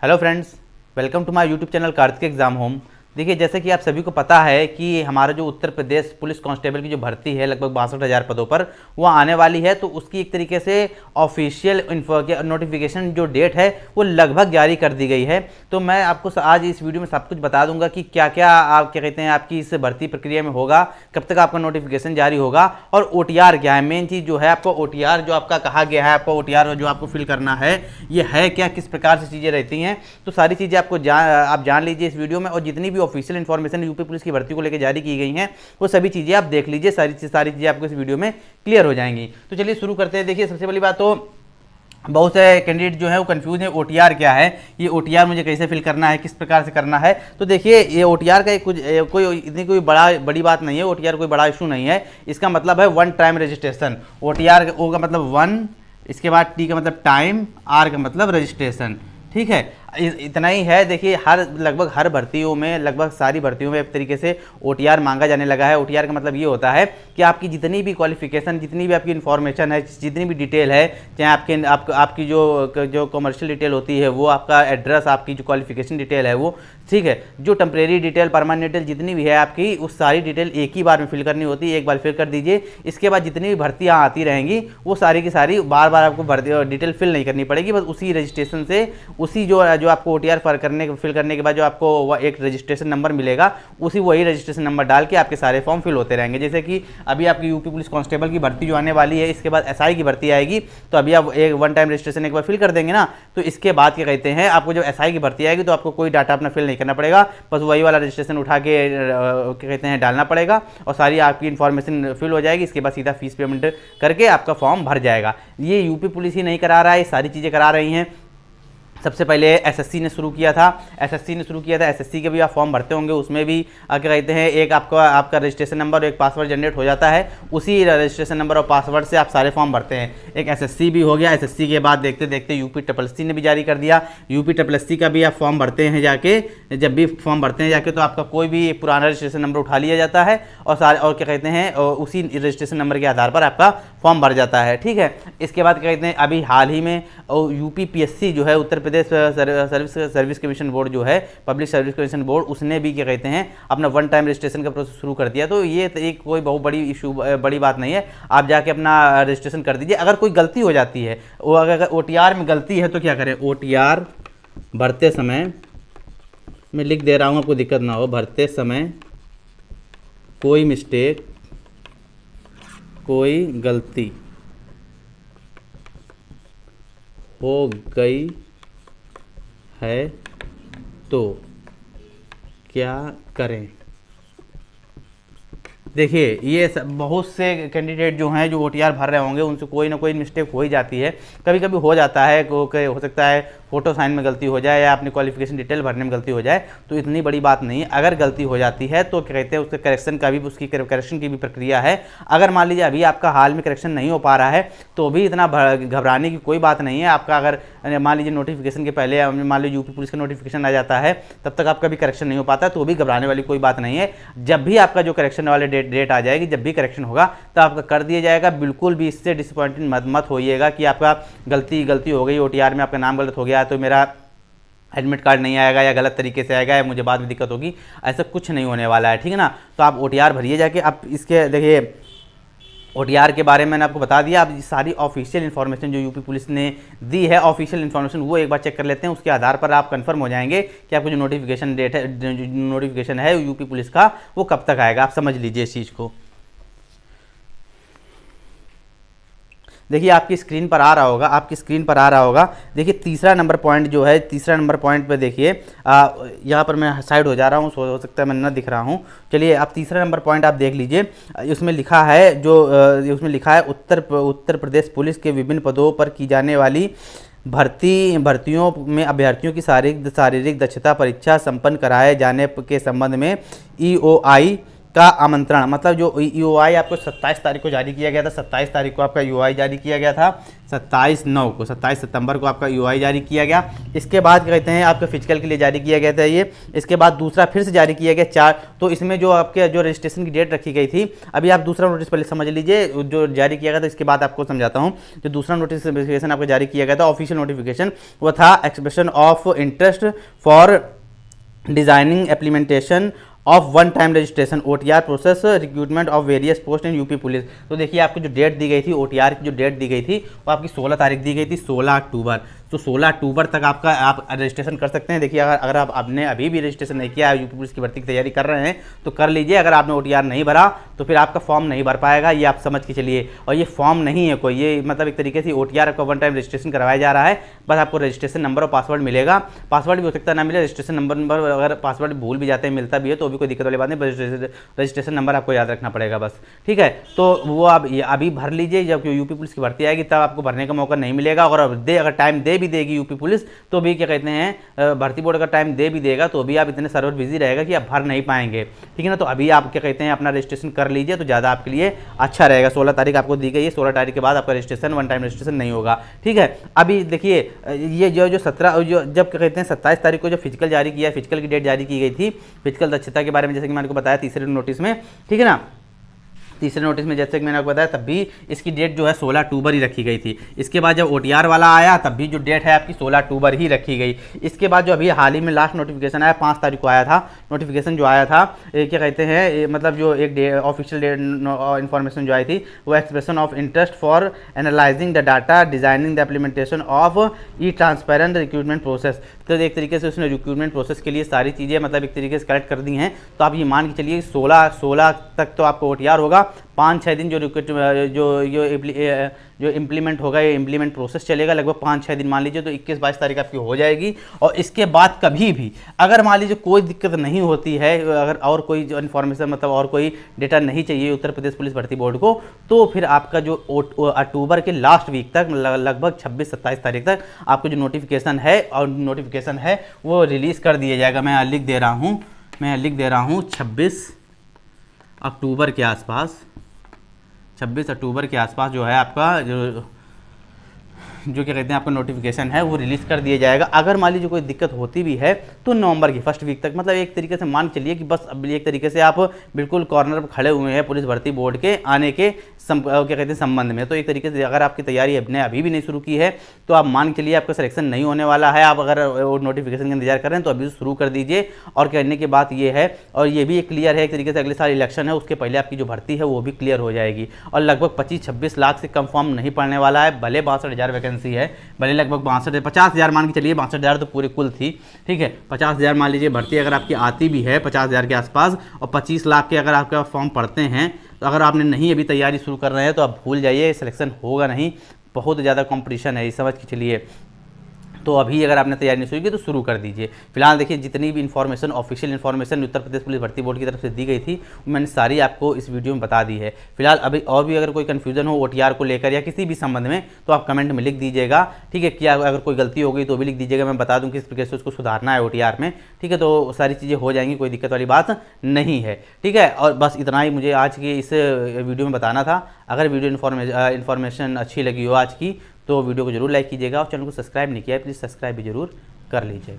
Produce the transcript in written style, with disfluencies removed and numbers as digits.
Hello friends, welcome to my YouTube channel Kartik exam home. देखिए, जैसे कि आप सभी को पता है कि हमारा जो उत्तर प्रदेश पुलिस कांस्टेबल की जो भर्ती है लगभग 62,000 पदों पर वो आने वाली है। तो उसकी एक तरीके से ऑफिशियल नोटिफिकेशन जो डेट है वो लगभग जारी कर दी गई है। तो मैं आपको आज इस वीडियो में सब कुछ बता दूंगा कि क्या क्या आप क्या कहते हैं आपकी इस भर्ती प्रक्रिया में होगा, कब तक आपका नोटिफिकेशन जारी होगा और OTR क्या है। मेन चीज़ जो है आपको OTR जो आपका कहा गया है, आपको OTR जो आपको फिल करना है ये है क्या, किस प्रकार से चीज़ें रहती हैं, तो सारी चीज़ें आपको आप जान लीजिए इस वीडियो में। और जितनी भी ऑफिशियल इन्फॉर्मेशन यूपी पुलिस की भर्ती को लेकर जारी की गई हैं वो सभी चीज़ें आप देख लीजिए, सारी चीज़ें आपको इस वीडियो में क्लियर हो जाएंगी। तो चलिए शुरू करते हैं। देखिए, सबसे पहली बात तो बहुत से कैंडिडेट जो है वो कंफ्यूज है OTR क्या है, ये OTR मुझे कैसे फिल करना है, किस प्रकार से करना है। तो देखिए, ये OTR का कोई इतनी बड़ी बात नहीं है। OTR कोई बड़ा इशू नहीं है। इसका मतलब है one time registration. OTR O का मतलब वन, इसके बाद T का मतलब टाइम, R का मतलब रजिस्ट्रेशन। ठीक है, इतना ही है। देखिए, लगभग हर भर्तियों में, लगभग सारी भर्तियों में एक तरीके से OTR मांगा जाने लगा है। OTR का मतलब ये होता है कि आपकी जितनी भी क्वालिफिकेशन, जितनी भी आपकी इन्फॉर्मेशन है, जितनी भी डिटेल है, चाहे आपकी जो कमर्शियल डिटेल होती है वो, आपका एड्रेस, आपकी जो क्वालिफिकेशन डिटेल है वो, ठीक है, जो टेम्परेरी डिटेल, परमानेंट डिटेल जितनी भी है आपकी, उस सारी डिटेल एक ही बार में फिल करनी होती है। एक बार फिल कर दीजिए, इसके बाद जितनी भी भर्तियाँ आती रहेंगी वो सारी की सारी बार बार आपको डिटेल फिल नहीं करनी पड़ेगी। बस उसी रजिस्ट्रेशन से, उसी जो आपको OTR फिल करने के बाद जो आपको एक रजिस्ट्रेशन नंबर मिलेगा, वही रजिस्ट्रेशन नंबर डाल के आपके सारे फॉर्म फिल होते रहेंगे। जैसे कि अभी आपकी यूपी पुलिस कांस्टेबल की भर्ती जो आने वाली है, इसके बाद SI की भर्ती आएगी। तो अभी आप एक वन टाइम रजिस्ट्रेशन एक बार फिल कर देंगे ना, तो इसके बाद क्या कहते हैं, आपको जब SI की भर्ती आएगी तो आपको कोई डाटा अपना फिल नहीं करना पड़ेगा। बस वही वाला रजिस्ट्रेशन उठा के क्या कहते हैं डालना पड़ेगा और सारी आपकी इन्फॉर्मेशन फिल हो जाएगी। इसके बाद सीधा फीस पेमेंट करके आपका फॉर्म भर जाएगा। ये यूपी पुलिस ही नहीं करा रहा है, सारी चीज़ें करा रही हैं। सबसे पहले SSC ने शुरू किया था। SSC के भी आप फॉर्म भरते होंगे, उसमें भी क्या कहते हैं एक आपका रजिस्ट्रेशन नंबर और एक पासवर्ड जनरेट हो जाता है। उसी रजिस्ट्रेशन नंबर और पासवर्ड से आप सारे फॉर्म भरते हैं। एक SSC भी हो गया। SSC के बाद देखते देखते UPSSC ने भी जारी कर दिया। UPSSC का भी आप फॉर्म भरते हैं जाके, जब भी फॉर्म भरते हैं जाके तो आपका कोई भी पुराना रजिस्ट्रेशन नंबर उठा लिया जाता है और क्या कहते हैं उसी रजिस्ट्रेशन नंबर के आधार पर आपका फॉर्म भर जाता है। ठीक है, इसके बाद क्या कहते हैं अभी हाल ही में UPPSC जो है, Uttar Pradesh service commission board जो है, पब्लिक सर्विस कमीशन बोर्ड, उसने भी क्या कहते हैं अपना वन टाइम रजिस्ट्रेशन का प्रोसेस शुरू कर दिया। तो ये एक कोई बहुत बड़ी बात नहीं है। आप जाके अपना रजिस्ट्रेशन कर दीजिए। अगर कोई गलती हो जाती है, वो अगर OTR में गलती है तो क्या करें, OTR भरते समय, मैं लिख दे रहा हूँ आपको दिक्कत ना हो, भरते समय कोई मिस्टेक, कोई गलती हो गई है तो क्या करें। देखिए, ये बहुत से कैंडिडेट जो हैं जो OTR भर रहे होंगे उनसे कोई ना कोई मिस्टेक हो ही जाती है। कभी कभी हो जाता है, हो सकता है फोटो साइन में गलती हो जाए या अपनी क्वालिफिकेशन डिटेल भरने में गलती हो जाए, तो इतनी बड़ी बात नहीं है। अगर गलती हो जाती है तो क्या कहते हैं उसके करेक्शन की भी प्रक्रिया है। अगर मान लीजिए अभी आपका हाल में करेक्शन नहीं हो पा रहा है तो भी इतना घबराने की कोई बात नहीं है। आपका अगर मान लीजिए नोटिफिकेशन के पहले मान लीजिए यूपी पुलिस का नोटिफिकेशन आ जाता है, तब तक आपका भी करेक्शन नहीं हो पाता तो भी घबराने वाली कोई बात नहीं है। जब भी आपका जो करेक्शन वाले डेट आ जाएगी, जब भी करेक्शन होगा तो आपका कर दिया जाएगा। बिल्कुल भी इससे डिसअपॉइंटेड मत होइएगा कि आपका गलती हो गई, OTR में आपका नाम गलत हो गया तो मेरा एडमिट कार्ड नहीं आएगा या गलत तरीके से आएगा या मुझे बाद में दिक्कत होगी। ऐसा कुछ नहीं होने वाला है, ठीक है ना। तो आप OTR भरिए जाके। आप इसके देखिए, OTR के बारे में मैंने आपको बता दिया। अब सारी ऑफिशियल इन्फॉर्मेशन जो यूपी पुलिस ने दी है, ऑफिशियल इन्फॉर्मेशन, वो एक बार चेक कर लेते हैं। उसके आधार पर आप कंफर्म हो जाएंगे कि आपको जो नोटिफिकेशन है यूपी पुलिस का वो कब तक आएगा। आप समझ लीजिए इस चीज़ को। देखिए, आपकी स्क्रीन पर आ रहा होगा। देखिए, तीसरा नंबर पॉइंट जो है, तीसरा नंबर पॉइंट पे देखिए, यहाँ पर मैं साइड हो जा रहा हूँ, हो सकता है मैं ना दिख रहा हूँ। चलिए, आप तीसरा नंबर पॉइंट आप देख लीजिए। उसमें लिखा है उत्तर प्रदेश पुलिस के विभिन्न पदों पर की जाने वाली भर्तियों में अभ्यर्थियों की शारीरिक दक्षता परीक्षा संपन्न कराए जाने के संबंध में EOI का आमंत्रण, मतलब जो यूआई आपको 27 तारीख को जारी किया गया था, 27 तारीख को आपका यूआई जारी किया गया था, 27 सितंबर को आपका यूआई जारी किया गया। इसके बाद क्या कहते हैं आपके फिजिकल के लिए जारी किया गया था ये। इसके बाद दूसरा फिर से जारी किया गया 4, तो इसमें जो आपके जो रजिस्ट्रेशन की डेट रखी गई थी, अभी आप दूसरा नोटिस पहले समझ लीजिए जो जारी किया गया था, इसके बाद आपको समझाता हूँ। जो दूसरा नोटिफिकेशन आपको जारी किया गया था, ऑफिशियल नोटिफिकेशन, वो था expression of interest for designing implementation of one time registration OTR process recruitment of various post in UP police. तो देखिए आपको जो डेट दी गई थी OTR की जो डेट दी गई थी वो आपकी 16 तारीख दी गई थी, 16 अक्टूबर। तो 16 अक्टूबर तक आपका आप रजिस्ट्रेशन कर सकते हैं। देखिए अगर आपने अभी भी रजिस्ट्रेशन नहीं किया, यूपी पुलिस की भर्ती की तैयारी कर रहे हैं तो कर लीजिए। अगर आपने OTR नहीं भरा तो फिर आपका फॉर्म नहीं भर पाएगा, ये आप समझ के चलिए। और ये फॉर्म नहीं है कोई, ये मतलब एक तरीके से OTR आपका वन टाइम रजिस्ट्रेशन करवाया जा रहा है। बस आपको रजिस्ट्रेशन नंबर और पासवर्ड मिलेगा, पासवर्ड भी हो सकता ना मिले, रजिस्ट्रेशन नंबर अगर पासवर्ड भूल भी जाते हैं मिलता भी है तो भी कोई दिक्कत वाली बात नहीं, रजिस्ट्रेशन नंबर आपको याद रखना पड़ेगा बस, ठीक है। तो वो आप अभी भर लीजिए, जब यूपी पुलिस की भर्ती आएगी तब आपको भरने का मौका नहीं मिलेगा। और अगर टाइम दे भी देगी यूपी पुलिस तो भी क्या कहते हैं भर्ती बोर्ड अगर टाइम दे भी देगा तो भी आप इतने सर्वर बिजी रहेगा कि आप भर नहीं पाएंगे, ठीक है ना। तो अभी आप क्या कहते हैं अपना रजिस्ट्रेशन कर लीजिए तो ज़्यादा आपके लिए अच्छा रहेगा। 16 तारीख आपको दी गई है, 16 तारीख के बाद आपका रजिस्ट्रेशन वन टाइम रजिस्ट्रेशन नहीं होगा, ठीक है। अभी देखिए ये जो 17 जो जब क्या कहते हैं 27 तारीख को जो फिजिकल जारी किया, फिजिकल की डेट जारी की गई थी, फिजिकल दक्षता के बारे में जैसे कि मैंने आपको बताया तीसरे नोटिस में, ठीक है ना। तीसरे नोटिस में जैसे कि मैंने आपको बताया तब भी इसकी डेट जो है 16 अक्टूबर ही रखी गई थी। इसके बाद जब OTR वाला आया तब भी जो डेट है आपकी 16 अक्टूबर ही रखी गई। इसके बाद जो अभी हाल ही में लास्ट नोटिफिकेशन आया 5 तारीख को आया था, नोटिफिकेशन जो आया था क्या कहते हैं मतलब जो एक ऑफिशियल इन्फॉर्मेशन जो आई थी वो expression of interest for analysing the data designing the implementation of transparent recruitment process. तो एक तरीके से उसने रिक्रूटमेंट प्रोसेस के लिए सारी चीज़ें मतलब एक तरीके से कलेक्ट कर दी हैं। तो आप ये मान के चलिए 16 तक तो आपको OTR होगा, 5-6 दिन जो इम्प्लीमेंट होगा, ये इम्प्लीमेंट प्रोसेस चलेगा लगभग 5-6 दिन मान लीजिए। तो 21-22 तारीख आपकी हो जाएगी। और इसके बाद कभी भी अगर मान लीजिए कोई दिक्कत नहीं होती है, अगर और कोई जो इन्फॉर्मेशन मतलब और कोई डेटा नहीं चाहिए उत्तर प्रदेश पुलिस भर्ती बोर्ड को, तो फिर आपका जो अक्टूबर के लास्ट वीक तक लगभग 26-27 तारीख तक आपको जो नोटिफिकेशन है वो रिलीज़ कर दिया जाएगा। मैं लिख दे रहा हूँ 26 अक्टूबर के आसपास, 26 अक्टूबर के आसपास जो है आपका जो क्या कहते हैं आपका नोटिफिकेशन है वो रिलीज़ कर दिया जाएगा। अगर मान लीजिए कोई दिक्कत होती भी है तो नवंबर की फर्स्ट वीक तक, मतलब एक तरीके से मान चलिए कि बस अब एक तरीके से आप बिल्कुल कॉर्नर पर खड़े हुए हैं पुलिस भर्ती बोर्ड के आने के क्या कहते हैं संबंध में। तो एक तरीके से अगर आपकी तैयारी अभी भी नहीं शुरू की है तो आप मान के चलिए आपका सिलेक्शन नहीं होने वाला है। आप अगर नोटिफिकेशन का इंतजार कर रहे हैं तो अभी शुरू कर दीजिए। और कहने की बात ये है, और ये भी क्लियर है एक तरीके से अगले साल इलेक्शन है, उसके पहले आपकी जो भर्ती है वो भी क्लियर हो जाएगी। और लगभग 25-26 लाख से कम फॉर्म नहीं पड़ने वाला है, भले 62,000 वैकेंसी है, भले लगभग 50,000 मान के चलिए, 62,000 तो पूरी कुल थी, ठीक है। 50,000 मान लीजिए भर्ती अगर आपकी आती भी है 50,000 के आसपास, और 25 लाख के अगर आपका फॉर्म पड़ते हैं, तो अगर आपने नहीं अभी तैयारी शुरू कर रहे हैं तो आप भूल जाइए, सिलेक्शन होगा नहीं। बहुत ज़्यादा कंपटीशन है, ये समझ के चलिए। तो अभी अगर आपने तैयारी नहीं शुरू की तो शुरू कर दीजिए। फिलहाल देखिए जितनी भी information official information Uttar Pradesh police भर्ती बोर्ड की तरफ से दी गई थी मैंने सारी आपको इस वीडियो में बता दी है। फिलहाल अभी और भी अगर कोई कन्फ्यूजन हो OTR को लेकर या किसी भी संबंध में तो आप कमेंट में लिख दीजिएगा, ठीक है। क्या अगर कोई गलती हो गई तो भी लिख दीजिएगा, मैं बता दूँ किस तरीके से उसको सुधारना है OTR में, ठीक है। तो सारी चीज़ें हो जाएंगी, कोई दिक्कत वाली बात नहीं है, ठीक है। और बस इतना ही मुझे आज की इस वीडियो में बताना था। अगर वीडियो इन्फॉर्मेशन अच्छी लगी हो आज की तो वीडियो को जरूर लाइक कीजिएगा, और चैनल को सब्सक्राइब नहीं किया है प्लीज़ सब्सक्राइब भी जरूर कर लीजिएगा।